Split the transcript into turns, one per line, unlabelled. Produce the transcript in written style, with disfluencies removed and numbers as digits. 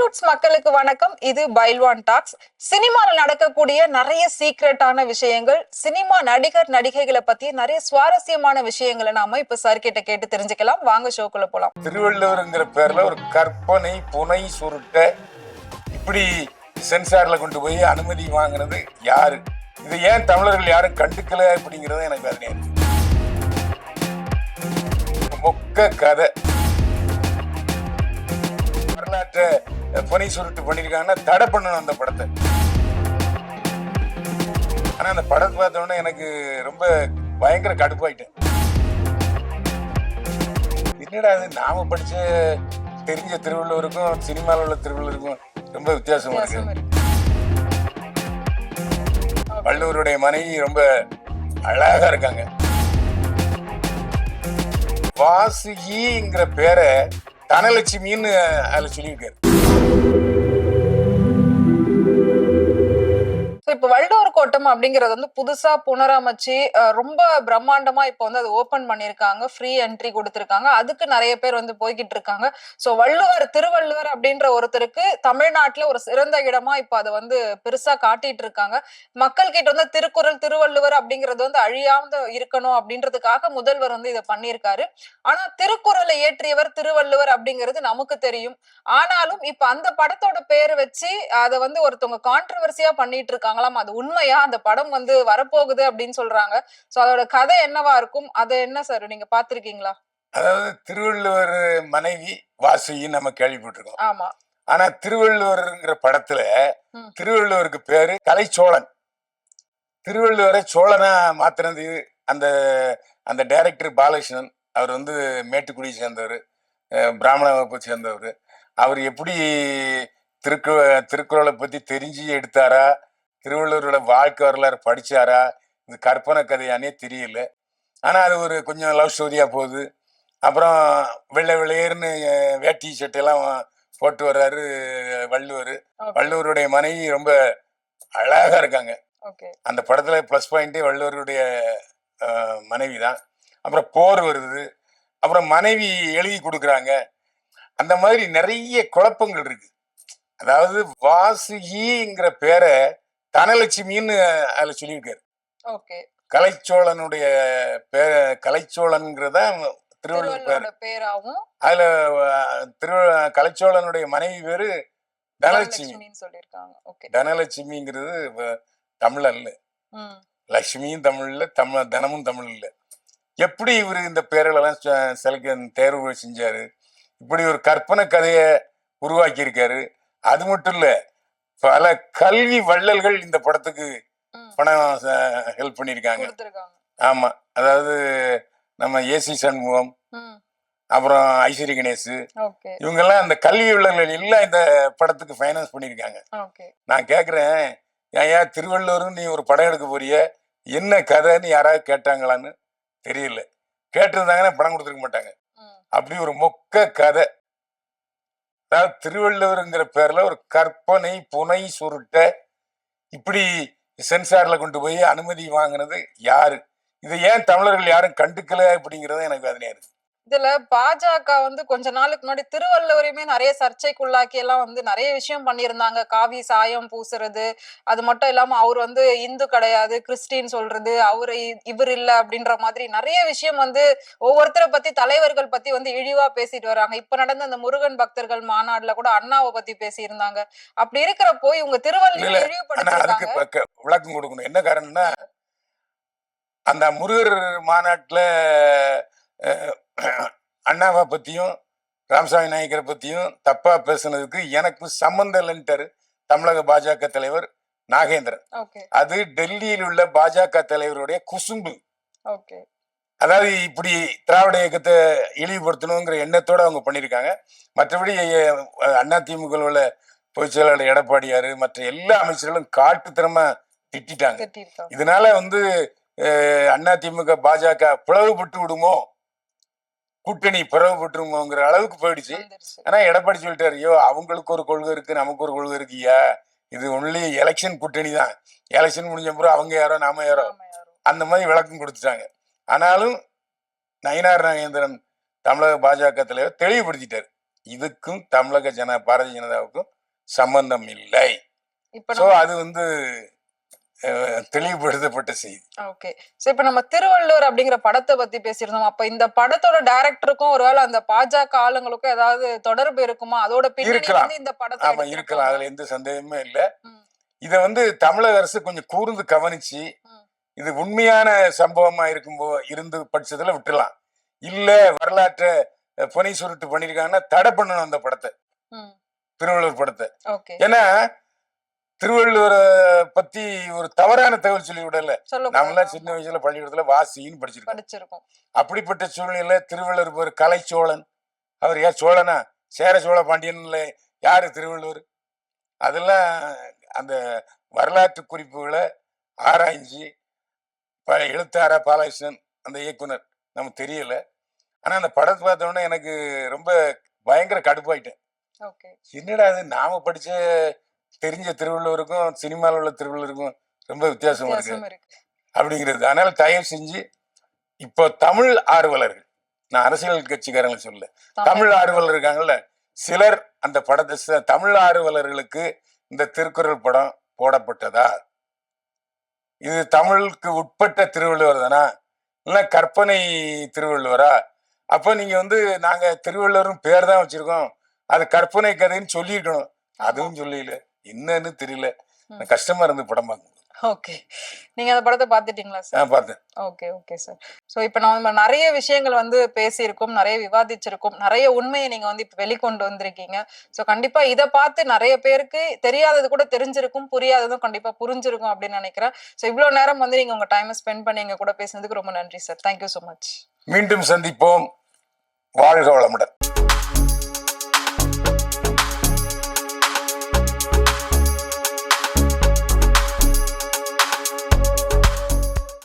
Beetroots மக்களுக்கு வணக்கம். இது பைல்வான் டாக்ஸ். சினிமால நடக்கக்கூடிய நிறைய சீக்ரெட்டான விஷயங்கள், சினிமா நடிகர் நடிகைகளை பத்தி நிறைய சுவாரஸ்யமான விஷயங்களை நாம இப்ப சார் கிட்ட கேட்டு தெரிஞ்சுக்கலாம். வாங்க ஷோக்குள்ள போலாம்.
திருவள்ளுவர்ங்கிற பேர்ல ஒரு கற்பனை புனை சுருட்ட இப்படி சென்சார்ல கொண்டு போய் அனுமதி வாங்கினது யாரு? இது ஏன் தமிழர்கள் யாரும் கண்டுக்கல அப்படிங்கறது எனக்கு வேதனையா இருக்கு. மொக்க கதை வரலாற்றை பனி சுருட்டு பண்ணிருக்காங்கன்னா தடை பண்ணணும் அந்த படத்தை. ஆனா அந்த படத்தை பார்த்த உடனே எனக்கு ரொம்ப பயங்கர கடுப்பாயிட்டேன். என்னடா அது நாம படிச்ச தெரிஞ்ச திருவள்ளுவருக்கும் சினிமாவில் உள்ள திருவள்ளுவருக்கும் ரொம்ப வித்தியாசமா இருக்கு. வள்ளுவருடைய மனைவி ரொம்ப அழகா இருக்காங்க. வாசுகிங்கிற பேரை தனலட்சுமின்னு அதுல சொல்லியிருக்காரு.
இப்ப வள்ளுவர் கோட்டம் அப்படிங்கறது வந்து புதுசா புனரமைச்சு ரொம்ப பிரம்மாண்டமா இப்ப வந்து அது ஓபன் பண்ணிருக்காங்க. ஃப்ரீ என்ட்ரி கொடுத்திருக்காங்க. அதுக்கு நிறைய பேர் வந்து போய்கிட்டு இருக்காங்க. சோ திருவள்ளுவர் அப்படின்ற ஒருத்தருக்கு தமிழ்நாட்டுல ஒரு சிறந்த இடமா இப்ப அதை வந்து பெருசா காட்டிட்டு இருக்காங்க. மக்கள் கிட்ட வந்து திருக்குறள் திருவள்ளுவர் அப்படிங்கறது வந்து அழியாம இருக்கணும் அப்படின்றதுக்காக முதல்வர் வந்து இதை பண்ணியிருக்காரு. ஆனா திருக்குறளை இயற்றியவர் திருவள்ளுவர் அப்படிங்கிறது நமக்கு தெரியும். ஆனாலும் இப்ப அந்த படத்தோட பேரை வச்சு அதை வந்து ஒருத்தவங்க கான்ட்ரவர்சியா பண்ணிட்டு இருக்காங்க. அது உண்மையா? அந்த படம் வந்து வரப்போகுது அப்படின்னு சொல்றாங்க. சோ அதோட கதை என்னவா இருக்கும்? அது என்ன சார் நீங்க பாத்திருக்கீங்களா?
அதாவது திருவள்ளுவர் மனைவி வாசுகி நம்ம கேள்விப்பட்டிருக்கோம்.
ஆமா.
ஆனா திருவள்ளுவர்ங்கிற படத்துல திருவள்ளுவருக்கு பேரு கலைச்சோழன். திருவள்ளுவரை சோழனா மாத்தினது அந்த அந்த டைரக்டர் பாலகிருஷ்ணன். அவர் வந்து மேட்டுக்குடியை சேர்ந்தவர், பிராமண வகுப்பை சேர்ந்தவர். அவர் எப்படி திருக்குறளை பத்தி தெரிஞ்சு எடுத்தாரா, திருவள்ளுவரோட வாழ்க்கை வரலாறு படிச்சாரா, இது கற்பனை கதையானே தெரியல. ஆனா அது ஒரு கொஞ்சம் லவ் ஸ்டோரியா போகுது. அப்புறம் வெள்ளை வெள்ளையர்னு வேட்டி சட்டையெல்லாம் போட்டு வர்றாரு வள்ளுவர். வள்ளுவருடைய மனைவி ரொம்ப அழகா இருக்காங்க. அந்த படத்துல பிளஸ் பாயிண்டே வள்ளுவருடைய மனைவி தான். அப்புறம் போர் வருது, அப்புறம் மனைவி எழுதி கொடுக்குறாங்க. அந்த மாதிரி நிறைய குழப்பங்கள் இருக்கு. அதாவது வாசுகிங்கிற பேரை தனலட்சுமின்னு அதுல சொல்லியிருக்காரு. கலைச்சோழனுடைய கலைச்சோழன்கிறத திருவள்ளுவர் பேராவும், அதுல கலைச்சோழனுடைய மனைவி பேரு தனலட்சுமி சொல்லியிருக்காங்க. தனலட்சுமிங்கிறது தமிழ் அல்ல, லட்சுமியும் தமிழ்ல, தனமும் தமிழ் இல்ல. எப்படி இவரு இந்த பேரெல்லாம் தேர்வு செஞ்சாரு? இப்படி ஒரு கற்பனை கதையை உருவாக்கி இருக்காரு. அது மட்டும் இல்ல, பல கல்வி வள்ளல்கள் இந்த படத்துக்கு பணம் ஹெல்ப் பண்ணிருக்காங்க. ஆமா, அதாவது நம்ம ஏசி சண்முகம், அப்புறம் ஐஸ்வரி கணேஷ், இவங்க எல்லாம் அந்த கல்வி வள்ளல்கள் எல்லாம் இந்த படத்துக்கு ஃபைனான்ஸ் பண்ணிருக்காங்க. நான் கேக்குறேன், ஏன் திருவள்ளுவரும் நீ ஒரு படம் எடுக்க போறிய, என்ன கதைன்னு யாராவது கேட்டாங்களான்னு தெரியல. கேட்டிருந்தாங்கன்னா பணம் கொடுத்துருக்க மாட்டாங்க. அப்படி ஒரு மொக்க கதை. அதாவது திருவள்ளுவர்ங்கிற பேர்ல ஒரு கற்பனை புனை சுருட்ட இப்படி சென்சார்ல கொண்டு போய் அனுமதி வாங்கினது யாரு? இதை ஏன் தமிழர்கள் யாரும் கண்டுக்கல அப்படிங்கறது எனக்கு வேதனையா இருக்கு.
இதுல பாஜக வந்து கொஞ்ச நாளுக்கு முன்னாடி திருவள்ளுவரையுமே நிறைய சர்ச்சைக்குள்ளாக்கி எல்லாம் வந்து நிறைய விஷயம் பண்ணியிருந்தாங்க. காவி சாயம் பூசுறது, அது மட்டும் இல்லாம அவர் வந்து இந்து கிடையாது, கிறிஸ்டின் சொல்றது, அவரு இவர் இல்ல அப்படின்ற மாதிரி நிறைய விஷயம் வந்து ஒவ்வொருத்தரை பத்தி, தலைவர்கள் பத்தி வந்து இழிவா பேசிட்டு வராங்க. இப்ப நடந்த அந்த முருகன் பக்தர்கள் மாநாடுல கூட அண்ணாவை பத்தி பேசியிருந்தாங்க. அப்படி இருக்கிறப்போ இவங்க திருவள்ளுவர்
இழிவுபடுத்திருக்காங்க. விளக்கம் கொடுக்கணும். என்ன காரணம்னா, அந்த முருகர் மாநாட்டுல அண்ணாவை பத்தியும் ராமசாமி நாயக்கரை பத்தியும் தப்பா பேசுனதுக்கு எனக்கு சம்பந்தம் இல்லைன்ட்டாரு தமிழக பாஜக தலைவர் நாகேந்திரன். அது டெல்லியில் உள்ள பாஜக தலைவருடைய குசும்பு. அதாவது இப்படி திராவிட இயக்கத்தை இழிவுபடுத்தணுங்கிற எண்ணத்தோட அவங்க பண்ணிருக்காங்க. மற்றபடி அதிமுக உள்ள பொதுச் செயலாளர் எடப்பாடியாரு மற்ற எல்லா அமைச்சர்களும் காட்டுத்தனமா திட்டாங்க. இதனால வந்து அதிமுக பாஜக பிளவுபட்டு விடுமோ, கூட்டணி பிறவுபட்டுருமோங்கிற அளவுக்கு போயிடுச்சு. ஆனா எடப்பாடி சொல்லிட்டாரு, ஐயோ அவங்களுக்கு ஒரு கொள்கை இருக்கு, நமக்கு ஒரு கொள்கை இருக்குயா, இது ஒன்லி எலெக்ஷன் கூட்டணி தான், எலெக்ஷன் முடிஞ்ச பிறகு அவங்க யாரோ நாம யாரோ அந்த மாதிரி விளக்கம் கொடுத்துட்டாங்க. ஆனாலும் நயினார் நாகேந்திரன் தமிழக பாஜக தலைவர் தெளிவுபடுத்திட்டாரு, இதுக்கும் தமிழக பாரதிய ஜனதாவுக்கும் சம்பந்தம் இல்லை.
இப்ப
சோ அது வந்து தெளிவுபடுத்தப்பட்ட செய்தி.
ஓகே. சோ இப்ப நம்ம திருவள்ளுவர் அப்படிங்கிற படத்தை பத்தி பேசியிருந்தோம். அப்ப இந்த படத்தோட டைரக்டருக்கும் ஒருவேளை அந்த பாஜக ஆளுங்களுக்கும் ஏதாவது தொடர்பு இருக்குமா? அதோட பின்னணி வந்து இந்த படத்தை
ஆமா இருக்கலாம், அதுல எந்த சந்தேகமே இல்ல. இத வந்து தமிழக அரசு கொஞ்சம் கூர்ந்து கவனிச்சு இது உண்மையான சம்பவமா இருந்து பட்சத்துல விட்டுலாம். இல்ல வரலாற்றை புனை சுருட்டு பண்ணிருக்காங்கன்னா தடை பண்ணணும் அந்த படத்தை, திருவள்ளுவர் படத்தை. ஏன்னா திருவள்ளுவரை பத்தி ஒரு தவறான தகவல் சொல்லி விடல. நம்மளாம் சின்ன வயசுல பள்ளிக்கூடத்துல வாசின்னு படிச்சிருக்கோம். அப்படிப்பட்ட சூழ்நிலை திருவள்ளுவர் ஒரு கலை சோழன். அவர் ஏன் சோழனா? சேர சோழ பாண்டியன்ல யாரு திருவள்ளுவர்? அதெல்லாம் அந்த வரலாற்று குறிப்புகளை ஆராய்ச்சி எழுத்தாரா பாலகிருஷ்ணன் அந்த இயக்குனர் நமக்கு தெரியல. ஆனா அந்த படத்தை பார்த்த உடனே எனக்கு ரொம்ப பயங்கர கடுப்பாயிட்டேன். என்னடா அது நாம படிச்ச தெரிஞ்ச திருவள்ளுவருக்கும் சினிமாவில் உள்ள திருவள்ளுவருக்கும் ரொம்ப வித்தியாசமா இருக்கு அப்படிங்கிறது. அதனால தயவு செஞ்சு இப்போ தமிழ் ஆர்வலர்கள், நான் அரசியல் கட்சிக்காரங்க சொல்ல, தமிழ் ஆர்வலர் இருக்காங்கல்ல சிலர், அந்த படத்தை தமிழ் ஆர்வலர்களுக்கு இந்த திருக்குறள் படம் போடப்பட்டதா, இது தமிழுக்கு உட்பட்ட திருவள்ளுவர் தானா, இல்ல கற்பனை திருவள்ளுவரா? அப்ப நீங்க வந்து நாங்க திருவள்ளுவரும் பேர் தான் வச்சிருக்கோம், அது கற்பனை கதைன்னு சொல்லிருக்கணும். அதுவும் சொல்லல, என்னன்னு தெரியல. கஷ்டமா இருந்து படம் பார்க்க.
ஓகே. நீங்க அந்த படத்தை பாத்துட்டீங்களா சார்?
பார்த்தேன்.
Okay okay sir. சோ இப்ப நம்ம நிறைய விஷயங்கள் வந்து பேசியிருக்கோம், நிறைய விவாதிச்சிருக்கோம், நிறைய உண்மையை நீங்க வந்து இப்ப வெளிக்கொண்டு வந்திருக்கீங்க. சோ கண்டிப்பா இதை பார்த்து நிறைய பேருக்கு தெரியாதது கூட தெரிஞ்சிருக்கும், புரியாததும் கண்டிப்பா புரிஞ்சிருக்கும் அப்படின்னு நினைக்கிறேன். சோ இவ்வளவு நேரம் வந்து நீங்க உங்க டைம் ஸ்பெண்ட் பண்ணி எங்க கூட பேசுனதுக்கு ரொம்ப நன்றி சார். Thank you so much.
மீண்டும் சந்திப்போம். வாழ்க வளமுடன்.